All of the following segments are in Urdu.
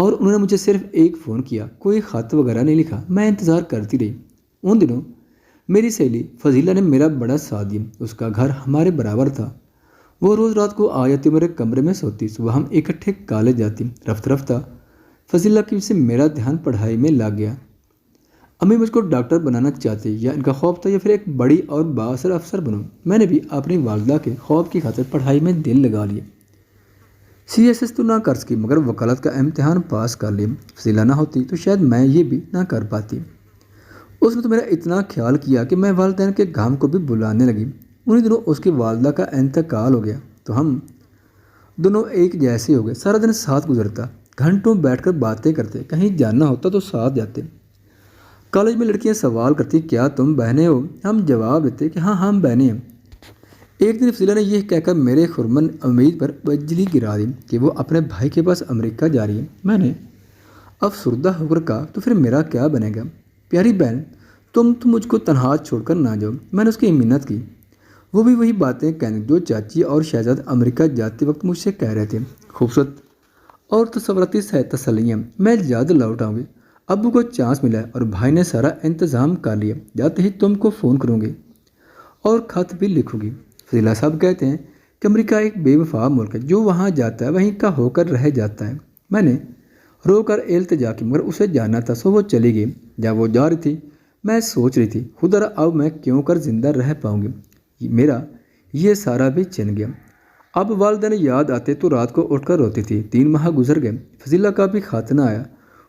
اور انہوں نے مجھے صرف ایک فون کیا، کوئی خط وغیرہ نہیں لکھا۔ میں انتظار کرتی رہی۔ ان دنوں میری سہیلی فضیلہ نے میرا بڑا ساتھ دیا۔ اس کا گھر ہمارے برابر تھا۔ وہ روز رات کو آ جاتی، میرے کمرے میں سوتی، صبح ہم اکٹھے کالج جاتی۔ رفتہ رفتہ فضیلہ کی وجہ سے میرا دھیان پڑھائی میں لگ گیا۔ امی مجھ کو ڈاکٹر بنانا چاہتی، یا ان کا خواب تھا یا پھر ایک بڑی اور بااثر افسر بنوں۔ میں نے بھی اپنی والدہ کے خواب کی خاطر پڑھائی میں دل لگا لیا۔ CSS تو نہ کر سکی، مگر وکالت کا امتحان پاس کر لیا۔ فضیلہ نہ ہوتی تو شاید میں یہ بھی نہ کر پاتی۔ اس نے تو میرا اتنا خیال کیا کہ میں والدین کے غم کو بھی بلانے لگی۔ انہی دنوں اس کی والدہ کا انتقال ہو گیا تو ہم دونوں ایک جیسے ہو گئے۔ سارا دن ساتھ گزرتا، گھنٹوں بیٹھ کر باتیں کرتے، کہیں جانا ہوتا تو ساتھ جاتے۔ کالج میں لڑکیاں سوال کرتی کیا تم بہنیں ہو؟ ہم جواب دیتے کہ ہاں ہم بہنیں ہیں۔ ایک دن فضیلہ نے یہ کہہ کر میرے خرمن امید پر بجلی گرا دی کہ وہ اپنے بھائی کے پاس امریکہ جا رہی ہے۔ میں نے افسردہ ہو کر کہا تو پھر میرا کیا بنے گا؟ پیاری بہن، تم تو مجھ کو تنہا چھوڑ کر نہ جاؤ۔ میں نے اس کی منت کی۔ وہ بھی وہی باتیں کہنے جو چاچی اور شہزاد امریکہ جاتے وقت مجھ سے کہہ رہے تھے۔ خوبصورت اور تصوراتی تسلیاں، میں جلد لوٹ آؤں گی، ابو کو چانس ملا ہے اور بھائی نے سارا انتظام کر لیا، جاتے ہی تم کو فون کروں گی اور خط بھی لکھوں گی۔ فضیلہ صاحب کہتے ہیں کہ امریکہ ایک بے وفا ملک ہے، جو وہاں جاتا ہے وہیں کا ہو کر رہ جاتا ہے۔ میں نے رو کر التجا کی، مگر اسے جانا تھا سو وہ چلی گئی۔ جب وہ جا رہی تھی میں سوچ رہی تھی خدا اب میں کیوں کر زندہ رہ پاؤں گی، میرا یہ سارا بھی چن گیا۔ اب والدین یاد آتے تو رات کو اٹھ کر روتی تھی۔ 3 ماہ گزر گئے، فضیلہ کا بھی خط نہ آیا۔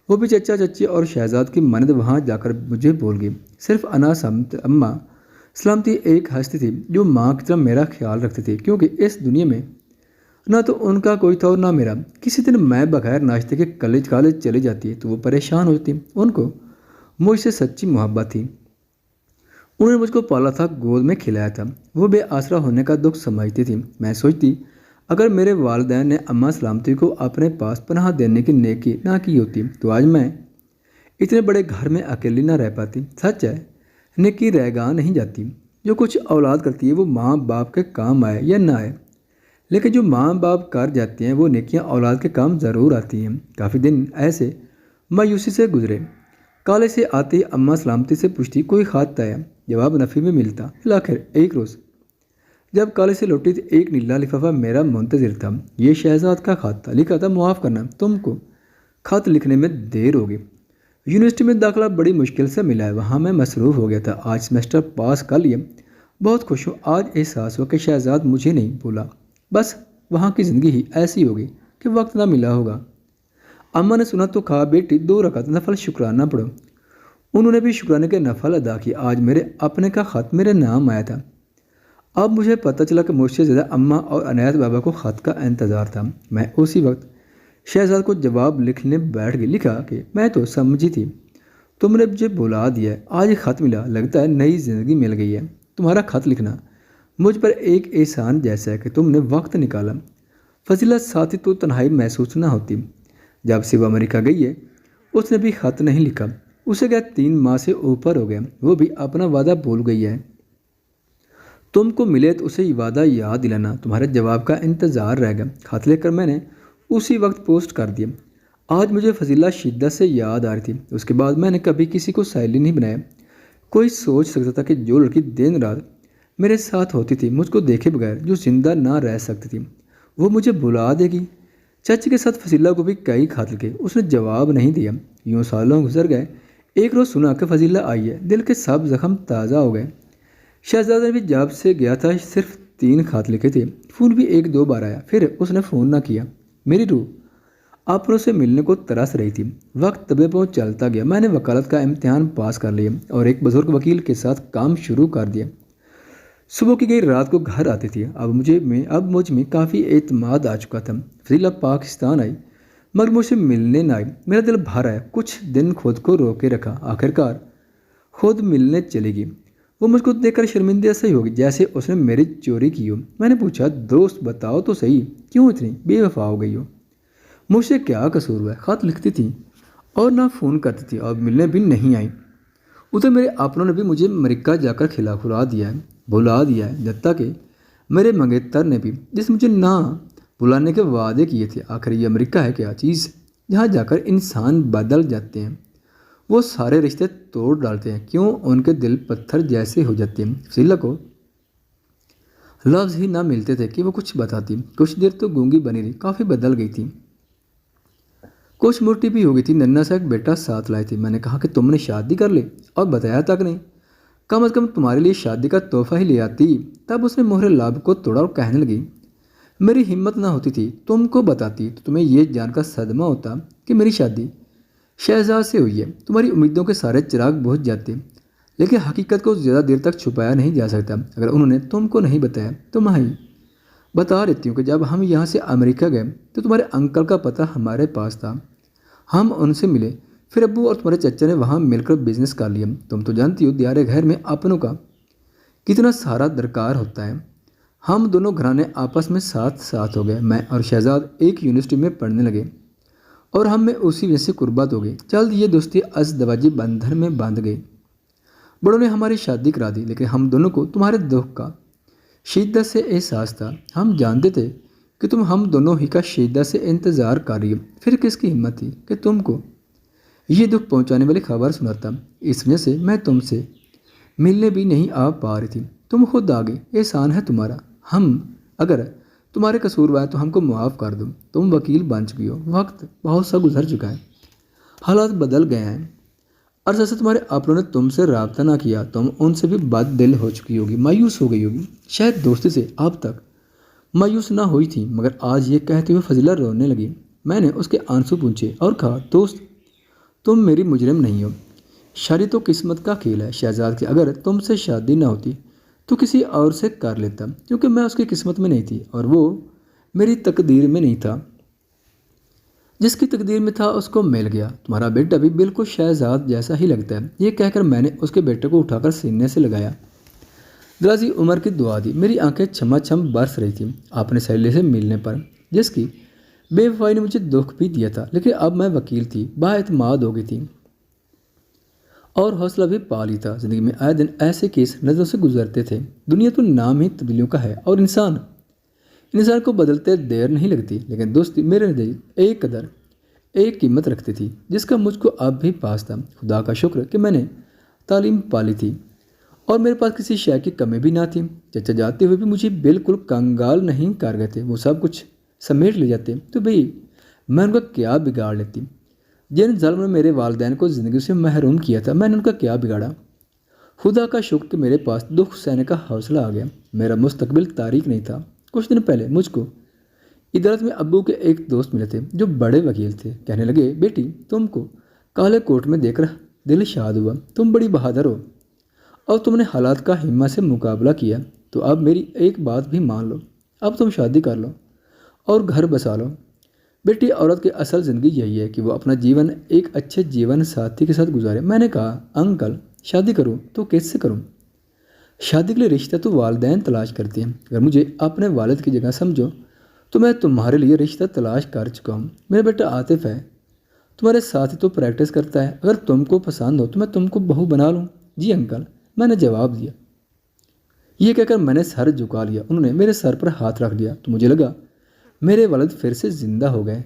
وہ بھی چچا چچی اور شہزاد کی مانند وہاں جا کر مجھے بول گئی۔ صرف اماں سلامتی ایک ہستی تھی جو ماں کی طرح میرا خیال رکھتی تھی، کیونکہ اس دنیا میں نہ تو ان کا کوئی تھا اور نہ میرا۔ کسی دن میں بغیر ناشتے کے کالج چلی جاتی تو وہ پریشان ہوتی۔ ان کو مجھ سے سچی محبت تھی۔ انہوں نے مجھ کو پالا تھا، گود میں کھلایا تھا۔ وہ بے آسرا ہونے کا دکھ سمجھتی تھی۔ میں سوچتی اگر میرے والدین نے اماں سلامتی کو اپنے پاس پناہ دینے کی نیکی نہ کی ہوتی تو آج میں اتنے بڑے گھر میں اکیلی نہ رہ پاتی۔ سچ ہے، نیکی رہ گاہ نہیں جاتی۔ جو کچھ اولاد کرتی ہے وہ ماں باپ کے کام آئے یا نہ آئے، لیکن جو ماں باپ کر جاتے ہیں وہ نیکیاں اولاد کے کام ضرور آتی ہیں۔ کافی دن ایسے مایوسی سے گزرے۔ کالج سے آتے ہی اماں سلامتی سے پوچھتی کوئی خط آیا؟ جواب نفی میں ملتا۔ بالآخر ایک روز جب کالج سے لوٹی تو ایک نیلا لفافہ میرا منتظر تھا۔ یہ شہزاد کا خط تھا۔ لکھا تھا معاف کرنا، تم کو خط لکھنے میں دیر ہوگی۔ یونیورسٹی میں داخلہ بڑی مشکل سے ملا ہے، وہاں میں مصروف ہو گیا تھا۔ آج سیمسٹر پاس کر لیا، بہت خوش ہوں۔ آج احساس ہوا کہ شہزاد مجھے نہیں بھولا، بس وہاں کی زندگی ہی ایسی ہوگی کہ وقت نہ ملا ہوگا۔ اماں نے سنا تو کہا بیٹی 2 رکعت نفل شکرانہ پڑھو۔ انہوں نے بھی شکرانے کے نفل ادا کیے۔ آج میرے اپنے کا خط میرے نام آیا تھا۔ اب مجھے پتہ چلا کہ مجھ سے زیادہ اماں اور عنایت بابا کو خط کا انتظار تھا۔ میں اسی وقت شہزاد کو جواب لکھنے بیٹھ گئی۔ لکھا کہ میں تو سمجھی تھی تم نے مجھے بلا دیا ہے، آج خط ملا، لگتا ہے نئی زندگی مل گئی ہے۔ تمہارا خط لکھنا مجھ پر ایک احسان جیسا ہے کہ تم نے وقت نکالا۔ فضیلہ ساتھی تو تنہائی محسوس نہ ہوتی۔ جب سے وہ امریکہ گئی ہے اس نے بھی خط نہیں لکھا۔ اسے گئے 3 ماہ سے اوپر ہو گیا، وہ بھی اپنا وعدہ بھول گئی ہے۔ تم کو ملے تو اسے یہ وعدہ یاد دلانا، تمہارے جواب کا انتظار رہے گا۔ خط لکھ کر میں نے اسی وقت پوسٹ کر دیا۔ آج مجھے فضیلہ شدت سے یاد آ رہی تھی۔ اس کے بعد میں نے کبھی کسی کو سہیلی نہیں بنایا۔ کوئی سوچ سکتا تھا کہ جو لڑکی دن رات میرے ساتھ ہوتی تھی، مجھ کو دیکھے بغیر جو زندہ نہ رہ سکتی تھی، وہ مجھے بلا دے گی۔ چچی کے ساتھ فضیلہ کو بھی کئی خط لکھے، اس نے جواب نہیں دیا۔ یوں سالوں گزر گئے۔ ایک روز سنا کہ فضیلہ آئی ہے، دل کے سب زخم تازہ ہو گئے۔ شہزادہ نے بھی جب سے گیا تھا صرف 3 خط لکھے تھے۔ فون بھی 1-2 بار آیا، پھر اس نے فون نہ کیا۔ میری روح اپنوں سے ملنے کو ترس رہی تھی۔ وقت طبے پاؤں چلتا گیا۔ میں نے وکالت کا امتحان پاس کر لیا اور ایک بزرگ وکیل کے ساتھ کام شروع کر دیا۔ صبح کی گئی رات کو گھر آتی تھی۔ اب مجھ میں کافی اعتماد آ چکا تھا۔ فضیلہ پاکستان آئی مگر مجھ سے ملنے نہ آئی۔ میرا دل بھر آیا، کچھ دن خود کو روکے رکھا، آخرکار خود ملنے چلی گئی۔ وہ مجھ کو دیکھ کر شرمندہ سے ہی ہوگی جیسے اس نے میری چوری کی ہو۔ میں نے پوچھا دوست بتاؤ تو صحیح، کیوں اتنی بے وفا ہو گئی ہو؟ مجھ سے کیا قصور ہوا ہے؟ خط لکھتی تھی اور نہ فون کرتی تھی، اور ملنے بھی نہیں آئی۔ ادھر میرے اپنوں نے بھی مجھے امریکہ جا کر کھلا دیا ہے، بھلا دیا ہے، جتنا کہ میرے منگیتر نے بھی، جس مجھے نہ بلانے کے وعدے کیے تھے۔ آخر یہ امریکہ ہے کیا چیز جہاں جا کر انسان بدل جاتے ہیں، وہ سارے رشتے توڑ ڈالتے ہیں۔ کیوں ان کے دل پتھر جیسے ہو جاتے ہیں۔ فضیلہ کو لفظ ہی نہ ملتے تھے کہ وہ کچھ بتاتی۔ کچھ دیر تو گونگی بنی رہی، کافی بدل گئی تھی، کچھ موٹی بھی ہو گئی تھی۔ ننھا سا ایک بیٹا ساتھ لائے تھے۔ میں نے کہا کہ تم نے شادی کر لی اور بتایا تک نہیں، کم از کم تمہارے لیے شادی کا تحفہ ہی لے آتی۔ تب اس نے مہر لب کو توڑا اور کہنے لگی، میری ہمت نہ ہوتی تھی تم کو بتاتی تو تمہیں یہ جان کر صدمہ ہوتا کہ میری شادی شہزاد سے ہوئی ہے۔ تمہاری امیدوں کے سارے چراغ بجھ جاتے، لیکن حقیقت کو زیادہ دیر تک چھپایا نہیں جا سکتا۔ اگر انہوں نے تم کو نہیں بتایا تو میں ہی بتا دیتی ہوں کہ جب ہم یہاں سے امریکہ گئے تو تمہارے انکل کا پتہ ہمارے پاس تھا۔ ہم ان سے ملے، پھر ابو اور تمہارے چچا نے وہاں مل کر بزنس کر لیا۔ تم تو جانتی ہو دیار گھر میں اپنوں کا کتنا سارا درکار ہوتا ہے۔ ہم دونوں گھرانے آپس میں ساتھ ہو گئے۔ میں اور شہزاد ایک یونیورسٹی میں پڑھنے لگے اور ہم میں اسی وجہ سے قربت ہو گئی۔ جلد یہ دوستی ازدواجی بندھن میں باندھ گئی۔ بڑوں نے ہماری شادی کرا دی، لیکن ہم دونوں کو تمہارے دکھ کا شدت سے احساس تھا۔ ہم جانتے تھے کہ تم ہم دونوں ہی کا شدت سے انتظار کر رہی ہو، پھر کس کی ہمت تھی کہ تم کو یہ دکھ پہنچانے والی خبر سناتا۔ اس وجہ سے میں تم سے ملنے بھی نہیں آ پا رہی تھی۔ تم خود آ گئی، احسان ہے تمہارا۔ اگر تمہارے قصور ہوا ہے تو ہم کو معاف کر دو۔ تم وکیل بن چکی ہو، وقت بہت سا گزر چکا ہے، حالات بدل گئے ہیں۔ عرصہ سے تمہارے اپنوں نے تم سے رابطہ نہ کیا، تم ان سے بھی بد دل ہو چکی ہوگی، مایوس ہو گئی ہوگی۔ شاید دوستی سے اب تک مایوس نہ ہوئی تھی، مگر آج یہ کہتے ہوئے فضیلہ رونے لگی۔ میں نے اس کے آنسو پونچھے اور کہا، دوست تم میری مجرم نہیں ہو، شادی تو قسمت کا کھیل ہے شہزاد کی۔ اگر تم سے شادی نہ ہوتی تو کسی اور سے کر لیتا، کیونکہ میں اس کی قسمت میں نہیں تھی اور وہ میری تقدیر میں نہیں تھا۔ جس کی تقدیر میں تھا اس کو مل گیا۔ تمہارا بیٹا بھی بالکل شہزاد جیسا ہی لگتا ہے۔ یہ کہہ کر میں نے اس کے بیٹے کو اٹھا کر سینے سے لگایا، درازی عمر کی دعا دی۔ میری آنکھیں چھما چھم برس رہی تھیں اپنے سہیلے سے ملنے پر، جس کی بے وفائی نے مجھے دکھ بھی دیا تھا، لیکن اب میں وکیل تھی، بااعتماد ہو گئی تھی اور حوصلہ بھی پا لی تھا۔ زندگی میں آئے دن ایسے کیس نظروں سے گزرتے تھے۔ دنیا تو نام ہی تبدیلیوں کا ہے اور انسان کو بدلتے دیر نہیں لگتی، لیکن دوستی میرے نزدیک ایک قیمت رکھتی تھی جس کا مجھ کو اب بھی پاس تھا۔ خدا کا شکر کہ میں نے تعلیم پالی تھی اور میرے پاس کسی شے کی کمی بھی نہ تھی۔ چچا جاتے ہوئے بھی مجھے بالکل کنگال نہیں کر گئے تھے، وہ سب کچھ سمیٹ لے جاتے تو بھئی میں ان کا کیا بگاڑ لیتی۔ جن ظالم نے میرے والدین کو زندگی سے محروم کیا تھا، میں نے ان کا کیا بگاڑا۔ خدا کا شکر کہ میرے پاس دکھ سہنے کا حوصلہ آ گیا۔ میرا مستقبل تاریک نہیں تھا۔ کچھ دن پہلے مجھ کو عدالت میں ابو کے ایک دوست ملے تھے جو بڑے وکیل تھے۔ کہنے لگے، بیٹی تم کو کالے کوٹ میں دیکھ کر دل شاد ہوا، تم بڑی بہادر ہو اور تم نے حالات کا ہمت سے مقابلہ کیا، تو اب میری ایک بات بھی مان لو، اب تم شادی کر لو اور گھر بسا لو۔ بیٹی عورت کی اصل زندگی یہی ہے کہ وہ اپنا جیون ایک اچھے جیون ساتھی کے ساتھ گزارے۔ میں نے کہا، انکل شادی کروں تو کس سے کروں؟ شادی کے لیے رشتہ تو والدین تلاش کرتے ہیں، اگر مجھے اپنے والد کی جگہ سمجھو تو میں تمہارے لیے رشتہ تلاش کر چکا ہوں۔ میرا بیٹا عاطف ہے، تمہارے ساتھ ہی تو پریکٹس کرتا ہے، اگر تم کو پسند ہو تو میں تم کو بہو بنا لوں۔ جی انکل، میں نے جواب دیا۔ یہ کہہ کر میں نے سر جھکا لیا۔ انہوں نے میرے سر پر ہاتھ رکھ دیا تو مجھے لگا میرے والد پھر سے زندہ ہو گئے۔